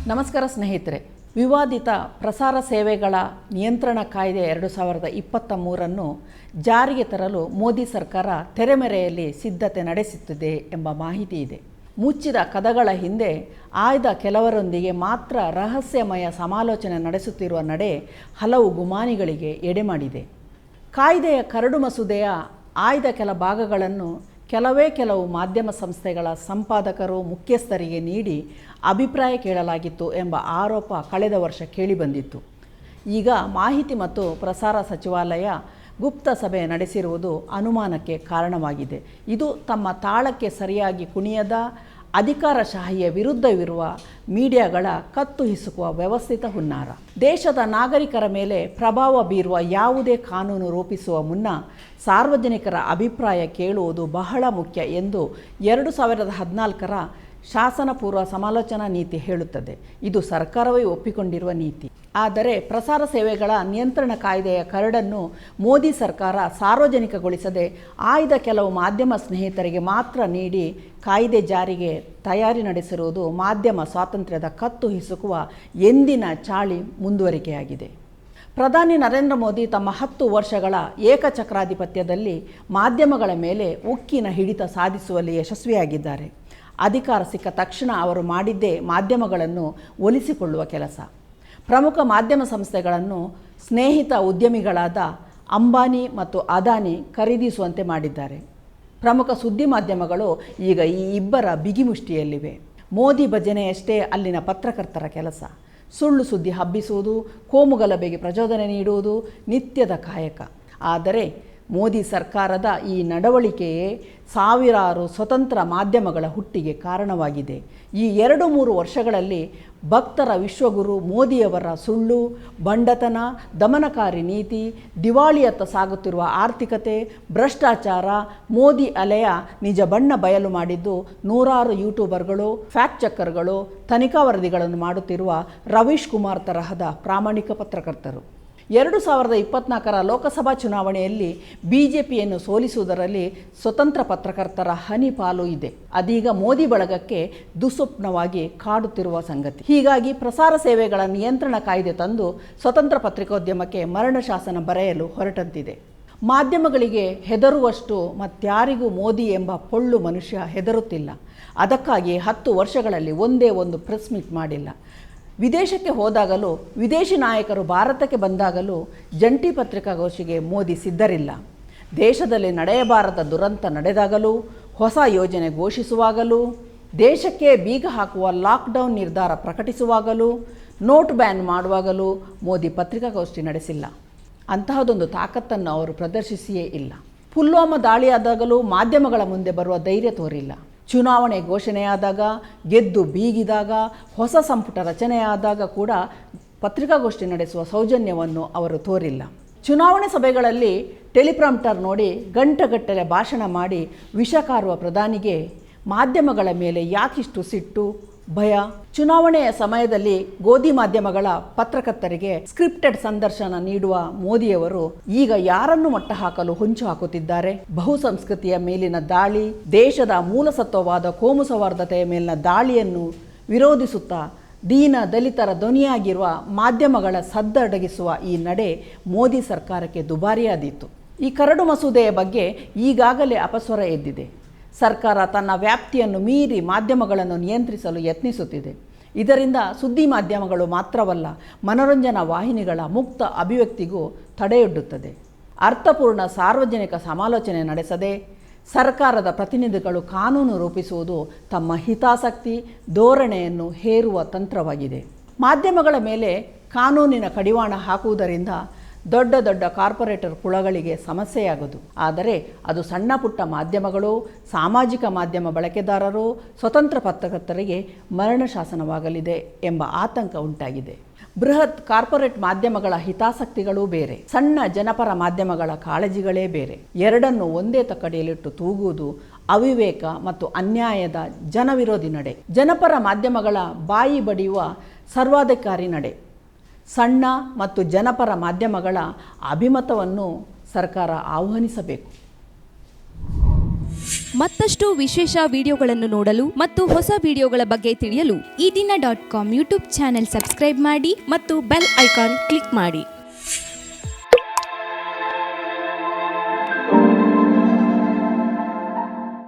ನಮಸ್ಕಾರ ಸ್ನೇಹಿತರೆ. ವಿವಾದಿತ ಪ್ರಸಾರ ಸೇವೆಗಳ ನಿಯಂತ್ರಣ ಕಾಯ್ದೆ 2023 ಜಾರಿಗೆ ತರಲು ಮೋದಿ ಸರ್ಕಾರ ತೆರೆಮರೆಯಲ್ಲಿ ಸಿದ್ಧತೆ ನಡೆಸುತ್ತಿದೆ ಎಂಬ ಮಾಹಿತಿ ಇದೆ. ಮುಚ್ಚಿದ ಕದಗಳ ಹಿಂದೆ ಆಯ್ದ ಕೆಲವರೊಂದಿಗೆ ಮಾತ್ರ ರಹಸ್ಯಮಯ ಸಮಾಲೋಚನೆ ನಡೆಸುತ್ತಿರುವ ನಡೆ ಹಲವು ಗುಮಾನಿಗಳಿಗೆ ಎಡೆಮಾಡಿದೆ. ಕಾಯ್ದೆಯ ಕರಡು ಮಸೂದೆಯ ಆಯ್ದ ಕೆಲ ಭಾಗಗಳನ್ನು ಕೆಲವು ಮಾಧ್ಯಮ ಸಂಸ್ಥೆಗಳ ಸಂಪಾದಕರು ಮುಖ್ಯಸ್ಥರಿಗೆ ನೀಡಿ ಅಭಿಪ್ರಾಯ ಕೇಳಲಾಗಿತ್ತು ಎಂಬ ಆರೋಪ ಕಳೆದ ವರ್ಷ ಕೇಳಿಬಂದಿತ್ತು. ಈಗ ಮಾಹಿತಿ ಮತ್ತು ಪ್ರಸಾರ ಸಚಿವಾಲಯ ಗುಪ್ತ ಸಭೆ ನಡೆಸಿರುವುದು ಅನುಮಾನಕ್ಕೆ ಕಾರಣವಾಗಿದೆ. ಇದು ತಮ್ಮ ತಾಳಕ್ಕೆ ಸರಿಯಾಗಿ ಕುಣಿಯದ ಅಧಿಕಾರಶಾಹಿಯ ವಿರುದ್ಧವಿರುವ ಮೀಡಿಯಾಗಳ ಕತ್ತು ಹಿಸುಕುವ ವ್ಯವಸ್ಥಿತ ಹುನ್ನಾರ. ದೇಶದ ನಾಗರಿಕರ ಮೇಲೆ ಪ್ರಭಾವ ಬೀರುವ ಯಾವುದೇ ಕಾನೂನು ರೂಪಿಸುವ ಮುನ್ನ ಸಾರ್ವಜನಿಕರ ಅಭಿಪ್ರಾಯ ಕೇಳುವುದು ಬಹಳ ಮುಖ್ಯ ಎಂದು 2014ರ ಶಾಸನ ಪೂರ್ವ ಸಮಾಲೋಚನಾ ನೀತಿ ಹೇಳುತ್ತದೆ. ಇದು ಸರ್ಕಾರವೇ ಒಪ್ಪಿಕೊಂಡಿರುವ ನೀತಿ. ಆದರೆ ಪ್ರಸಾರ ಸೇವೆಗಳ ನಿಯಂತ್ರಣ ಕಾಯ್ದೆಯ ಕರಡನ್ನು ಮೋದಿ ಸರ್ಕಾರ ಸಾರ್ವಜನಿಕಗೊಳಿಸದೆ ಆಯ್ದ ಕೆಲವು ಮಾಧ್ಯಮ ಸ್ನೇಹಿತರಿಗೆ ಮಾತ್ರ ನೀಡಿ ಕಾಯ್ದೆ ಜಾರಿಗೆ ತಯಾರಿ ನಡೆಸಿರುವುದು ಮಾಧ್ಯಮ ಸ್ವಾತಂತ್ರ್ಯದ ಕತ್ತು ಹಿಸುಕುವ ಎಂದಿನ ಚಾಳಿ ಮುಂದುವರಿಕೆಯಾಗಿದೆ. ಪ್ರಧಾನಿ ನರೇಂದ್ರ ಮೋದಿ ತಮ್ಮ 10 ವರ್ಷಗಳ ಏಕಚಕ್ರಾಧಿಪತ್ಯದಲ್ಲಿ ಮಾಧ್ಯಮಗಳ ಮೇಲೆ ಉಕ್ಕಿನ ಹಿಡಿತ ಸಾಧಿಸುವಲ್ಲಿ ಯಶಸ್ವಿಯಾಗಿದ್ದಾರೆ. ಅಧಿಕಾರ ಸಿಕ್ಕ ತಕ್ಷಣ ಅವರು ಮಾಡಿದ್ದೇ ಮಾಧ್ಯಮಗಳನ್ನು ಒಲಿಸಿಕೊಳ್ಳುವ ಕೆಲಸ. ಪ್ರಮುಖ ಮಾಧ್ಯಮ ಸಂಸ್ಥೆಗಳನ್ನು ಸ್ನೇಹಿತ ಉದ್ಯಮಿಗಳಾದ ಅಂಬಾನಿ ಮತ್ತು ಅದಾನಿ ಖರೀದಿಸುವಂತೆ ಮಾಡಿದ್ದಾರೆ. ಪ್ರಮುಖ ಸುದ್ದಿ ಮಾಧ್ಯಮಗಳು ಈಗ ಈ ಇಬ್ಬರ ಬಿಗಿಮುಷ್ಟಿಯಲ್ಲಿವೆ. ಮೋದಿ ಭಜನೆಯಷ್ಟೇ ಅಲ್ಲಿನ ಪತ್ರಕರ್ತರ ಕೆಲಸ. ಸುಳ್ಳು ಸುದ್ದಿ ಹಬ್ಬಿಸುವುದು, ಕೋಮುಗಲಭೆಗೆ ಪ್ರಚೋದನೆ ನೀಡುವುದು ನಿತ್ಯದ ಕಾಯಕ. ಆದರೆ ಮೋದಿ ಸರ್ಕಾರದ ಈ ನಡವಳಿಕೆಯೇ ಸಾವಿರಾರು ಸ್ವತಂತ್ರ ಮಾಧ್ಯಮಗಳ ಹುಟ್ಟಿಗೆ ಕಾರಣವಾಗಿದೆ. ಈ 2-3 ವರ್ಷಗಳಲ್ಲಿ ಭಕ್ತರ ವಿಶ್ವಗುರು ಮೋದಿಯವರ ಸುಳ್ಳು, ಬಂಡತನ, ದಮನಕಾರಿ ನೀತಿ, ದಿವಾಳಿಯತ್ತ ಸಾಗುತ್ತಿರುವ ಆರ್ಥಿಕತೆ, ಭ್ರಷ್ಟಾಚಾರ, ಮೋದಿ ಅಲೆಯ ನಿಜ ಬಣ್ಣ ಬಯಲು ಮಾಡಿದ್ದು ನೂರಾರು ಯೂಟ್ಯೂಬರ್ಗಳು, ಫ್ಯಾಕ್ಟ್ ಚೆಕ್ಕರ್ಗಳು, ತನಿಖಾ ವರದಿಗಳನ್ನು ಮಾಡುತ್ತಿರುವ ರವೀಶ್ ಕುಮಾರ್ ತರಹದ ಪ್ರಾಮಾಣಿಕ ಪತ್ರಕರ್ತರು. 2024ರ ಲೋಕಸಭಾ ಚುನಾವಣೆಯಲ್ಲಿ ಬಿಜೆಪಿಯನ್ನು ಸೋಲಿಸುವುದರಲ್ಲಿ ಸ್ವತಂತ್ರ ಪತ್ರಕರ್ತರ ಹನಿ ಪಾಲು ಇದೆ. ಅದೀಗ ಮೋದಿ ಬಳಗಕ್ಕೆ ದುಸ್ವಪ್ನವಾಗಿ ಕಾಡುತ್ತಿರುವ ಸಂಗತಿ. ಹೀಗಾಗಿ ಪ್ರಸಾರ ಸೇವೆಗಳ ನಿಯಂತ್ರಣ ಕಾಯ್ದೆ ತಂದು ಸ್ವತಂತ್ರ ಪತ್ರಿಕೋದ್ಯಮಕ್ಕೆ ಮರಣ ಶಾಸನ ಬರೆಯಲು ಹೊರಟಂತಿದೆ. ಮಾಧ್ಯಮಗಳಿಗೆ ಹೆದರುವಷ್ಟು ಮತ್ಯಾರಿಗೂ ಮೋದಿ ಎಂಬ ಪೊಳ್ಳು ಮನುಷ್ಯ ಹೆದರುತ್ತಿಲ್ಲ. ಅದಕ್ಕಾಗಿ 10 ವರ್ಷಗಳಲ್ಲಿ ಒಂದೇ ಒಂದು ಪ್ರೆಸ್ ಮೀಟ್ ಮಾಡಿಲ್ಲ. ವಿದೇಶಕ್ಕೆ ಹೋದಾಗಲೂ, ವಿದೇಶಿ ನಾಯಕರು ಭಾರತಕ್ಕೆ ಬಂದಾಗಲೂ ಜಂಟಿ ಪತ್ರಿಕಾಗೋಷ್ಠಿಗೆ ಮೋದಿ ಸಿದ್ಧರಿಲ್ಲ. ದೇಶದಲ್ಲಿ ನಡೆಯಬಾರದ ದುರಂತ ನಡೆದಾಗಲೂ, ಹೊಸ ಯೋಜನೆ ಘೋಷಿಸುವಾಗಲೂ, ದೇಶಕ್ಕೆ ಬೀಗ ಹಾಕುವ ಲಾಕ್ಡೌನ್ ನಿರ್ಧಾರ ಪ್ರಕಟಿಸುವಾಗಲೂ, ನೋಟ್ ಬ್ಯಾನ್ ಮಾಡುವಾಗಲೂ ಮೋದಿ ಪತ್ರಿಕಾಗೋಷ್ಠಿ ನಡೆಸಿಲ್ಲ. ಅಂತಹದೊಂದು ತಾಕತ್ತನ್ನು ಅವರು ಪ್ರದರ್ಶಿಸಿಯೇ ಇಲ್ಲ. ಪುಲ್ವಾಮಾ ದಾಳಿಯಾದಾಗಲೂ ಮಾಧ್ಯಮಗಳ ಮುಂದೆ ಬರುವ ಧೈರ್ಯ ತೋರಿಲ್ಲ. ಚುನಾವಣೆ ಘೋಷಣೆಯಾದಾಗ, ಗೆದ್ದು ಬೀಗಿದಾಗ, ಹೊಸ ಸಂಪುಟ ರಚನೆಯಾದಾಗ ಕೂಡ ಪತ್ರಿಕಾಗೋಷ್ಠಿ ನಡೆಸುವ ಸೌಜನ್ಯವನ್ನು ಅವರು ತೋರಿಲ್ಲ. ಚುನಾವಣೆ ಸಭೆಗಳಲ್ಲಿ ಟೆಲಿಪ್ರಾಂಪ್ಟರ್ ನೋಡಿ ಗಂಟೆಗಟ್ಟಲೆ ಭಾಷಣ ಮಾಡಿ ವಿಷ ಕಾರುವ ಪ್ರಧಾನಿಗೆ ಮಾಧ್ಯಮಗಳ ಮೇಲೆ ಯಾಕಿಷ್ಟು ಸಿಟ್ಟು, ಭಯ? ಚುನಾವಣೆಯ ಸಮಯದಲ್ಲಿ ಗೋಧಿ ಮಾಧ್ಯಮಗಳ ಪತ್ರಕರ್ತರಿಗೆ ಸ್ಕ್ರಿಪ್ಟೆಡ್ ಸಂದರ್ಶನ ನೀಡುವ ಮೋದಿಯವರು ಈಗ ಯಾರನ್ನು ಮಟ್ಟ ಹಾಕಲು ಹೊಂಚು ಹಾಕುತ್ತಿದ್ದಾರೆ? ಬಹುಸಂಸ್ಕೃತಿಯ ಮೇಲಿನ ದಾಳಿ, ದೇಶದ ಮೂಲಸತ್ವವಾದ ಕೋಮು ಸೌಹಾರ್ದತೆಯ ಮೇಲಿನ ದಾಳಿಯನ್ನು ವಿರೋಧಿಸುತ್ತಾ ದೀನ ದಲಿತರ ಧ್ವನಿಯಾಗಿರುವ ಮಾಧ್ಯಮಗಳ ಸದ್ದಡಗಿಸುವ ಈ ನಡೆ ಮೋದಿ ಸರ್ಕಾರಕ್ಕೆ ದುಬಾರಿಯಾದೀತು. ಈ ಕರಡು ಮಸೂದೆಯ ಬಗ್ಗೆ ಈಗಾಗಲೇ ಅಪಸ್ವರ ಎದ್ದಿದೆ. ಸರ್ಕಾರ ತನ್ನ ವ್ಯಾಪ್ತಿಯನ್ನು ಮೀರಿ ಮಾಧ್ಯಮಗಳನ್ನು ನಿಯಂತ್ರಿಸಲು ಯತ್ನಿಸುತ್ತಿದೆ. ಇದರಿಂದ ಸುದ್ದಿ ಮಾಧ್ಯಮಗಳು ಮಾತ್ರವಲ್ಲ, ಮನೋರಂಜನಾ ವಾಹಿನಿಗಳ ಮುಕ್ತ ಅಭಿವ್ಯಕ್ತಿಗೂ ತಡೆಯೊಡ್ಡುತ್ತದೆ. ಅರ್ಥಪೂರ್ಣ ಸಾರ್ವಜನಿಕ ಸಮಾಲೋಚನೆ ನಡೆಸದೆ ಸರ್ಕಾರದ ಪ್ರತಿನಿಧಿಗಳು ಕಾನೂನು ರೂಪಿಸುವುದು ತಮ್ಮ ಹಿತಾಸಕ್ತಿ ಧೋರಣೆಯನ್ನು ಹೇರುವ ತಂತ್ರವಾಗಿದೆ. ಮಾಧ್ಯಮಗಳ ಮೇಲೆ ಕಾನೂನಿನ ಕಡಿವಾಣ ಹಾಕುವುದರಿಂದ ದೊಡ್ಡ ದೊಡ್ಡ ಕಾರ್ಪೊರೇಟರ್ ಕುಳಗಳಿಗೆ ಸಮಸ್ಯೆಯಾಗದು. ಆದರೆ ಅದು ಸಣ್ಣ ಪುಟ್ಟ ಮಾಧ್ಯಮಗಳು, ಸಾಮಾಜಿಕ ಮಾಧ್ಯಮ ಬಳಕೆದಾರರು, ಸ್ವತಂತ್ರ ಪತ್ರಕರ್ತರಿಗೆ ಮರಣ ಶಾಸನವಾಗಲಿದೆ ಎಂಬ ಆತಂಕ ಉಂಟಾಗಿದೆ. ಬೃಹತ್ ಕಾರ್ಪೊರೇಟ್ ಮಾಧ್ಯಮಗಳ ಹಿತಾಸಕ್ತಿಗಳೂ ಬೇರೆ, ಸಣ್ಣ ಜನಪರ ಮಾಧ್ಯಮಗಳ ಕಾಳಜಿಗಳೇ ಬೇರೆ. ಎರಡನ್ನು ಒಂದೇ ತಕ್ಕಡಿಯಲ್ಲಿಟ್ಟು ತೂಗುವುದು ಅವಿವೇಕ ಮತ್ತು ಅನ್ಯಾಯದ ಜನವಿರೋಧಿ ನಡೆ. ಜನಪರ ಮಾಧ್ಯಮಗಳ ಬಾಯಿ ಬಡಿಯುವ ಸರ್ವಾಧಿಕಾರಿ ನಡೆ. ಸಣ್ಣ ಮತ್ತು ಜನಪರ ಮಾಧ್ಯಮಗಳ ಅಭಿಮತವನ್ನು ಸರ್ಕಾರ ಆಹ್ವಾನಿಸಬೇಕು. ಮತ್ತಷ್ಟು ವಿಶೇಷ ವಿಡಿಯೋಗಳನ್ನು ನೋಡಲು ಮತ್ತು ಹೊಸ ವಿಡಿಯೋಗಳ ಬಗ್ಗೆ ತಿಳಿಯಲು ಈ ದಿನ .com ಯೂಟ್ಯೂಬ್ ಚಾನೆಲ್ ಸಬ್ಸ್ಕ್ರೈಬ್ ಮಾಡಿ ಮತ್ತು ಬೆಲ್ ಐಕಾನ್ ಕ್ಲಿಕ್ ಮಾಡಿ.